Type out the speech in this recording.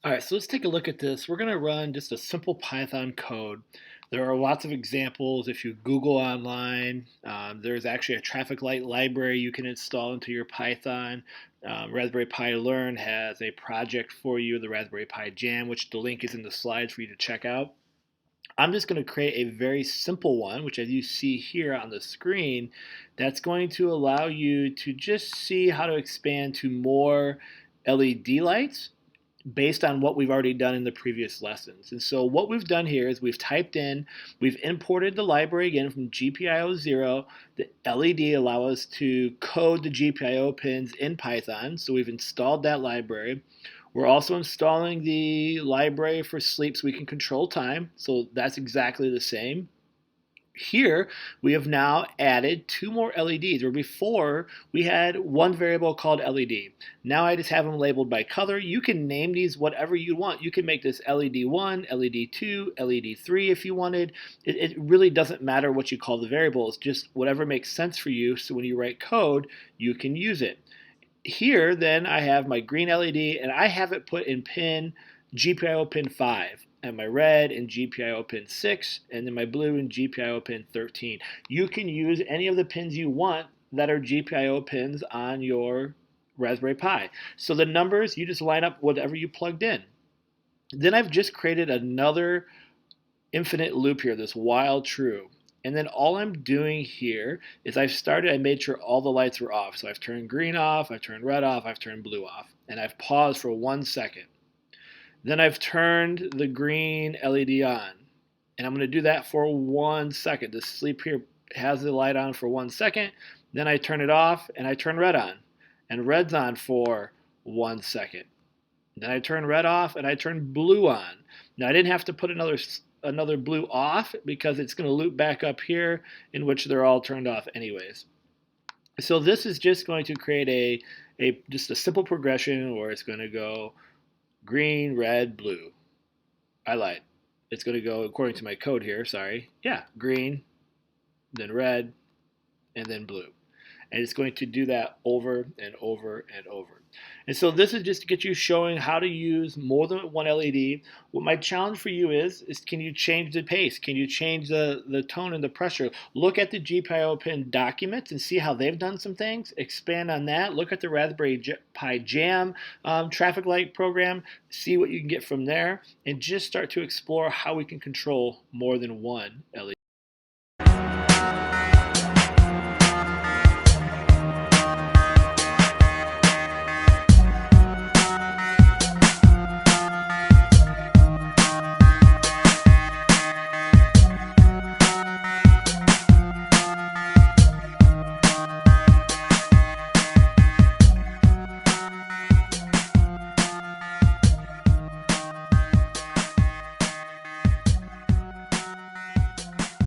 All right, so let's take a look at this. We're going to run just a simple Python code. There are lots of examples. If you Google online, there's actually a traffic light library you can install into your Python. Raspberry Pi Learn has a project for you, the Raspberry Pi Jam, which the link is in the slides for you to check out. I'm just going to create a very simple one, which as you see here on the screen, that's going to allow you to just see how to expand to more LED lights based on what we've already done in the previous lessons. And so what we've done here is we've imported the library again from GPIO0. The LED allow us to code the GPIO pins in Python. So we've installed that library. We're also installing the library for sleep so we can control time. So that's exactly the same. Here, we have now added two more LEDs, where before we had one variable called LED. Now I just have them labeled by color. You can name these whatever you want. You can make this LED1, LED2, LED3 if you wanted. It really doesn't matter what you call the variables, just whatever makes sense for you, so when you write code, you can use it. Here, then, I have my green LED, and I have it put in pin GPIO pin 5, and my red in GPIO pin 6, and then my blue in GPIO pin 13. You can use any of the pins you want that are GPIO pins on your Raspberry Pi. So the numbers, you just line up whatever you plugged in. Then I've just created another infinite loop here, this while true. And then all I'm doing here is I made sure all the lights were off. So I've turned green off, I've turned red off, I've turned blue off. And I've paused for 1 second. Then I've turned the green LED on. And I'm going to do that for 1 second. The sleep here has the light on for 1 second. Then I turn it off and I turn red on. And red's on for 1 second. Then I turn red off and I turn blue on. Now I didn't have to put another blue off because it's going to loop back up here, in which they're all turned off anyways. So this is just going to create just a simple progression where it's going to go green, red, blue. I lied. It's going to go according to my code here, sorry. Yeah, green, then red, and then blue. And it's going to do that over and over and over. And so this is just to get you showing how to use more than one LED. What my challenge for you is can you change the pace? Can you change the tone and the pressure? Look at the GPIO pin documents and see how they've done some things. Expand on that. Look at the Raspberry Pi Jam traffic light program. See what you can get from there. And just start to explore how we can control more than one LED.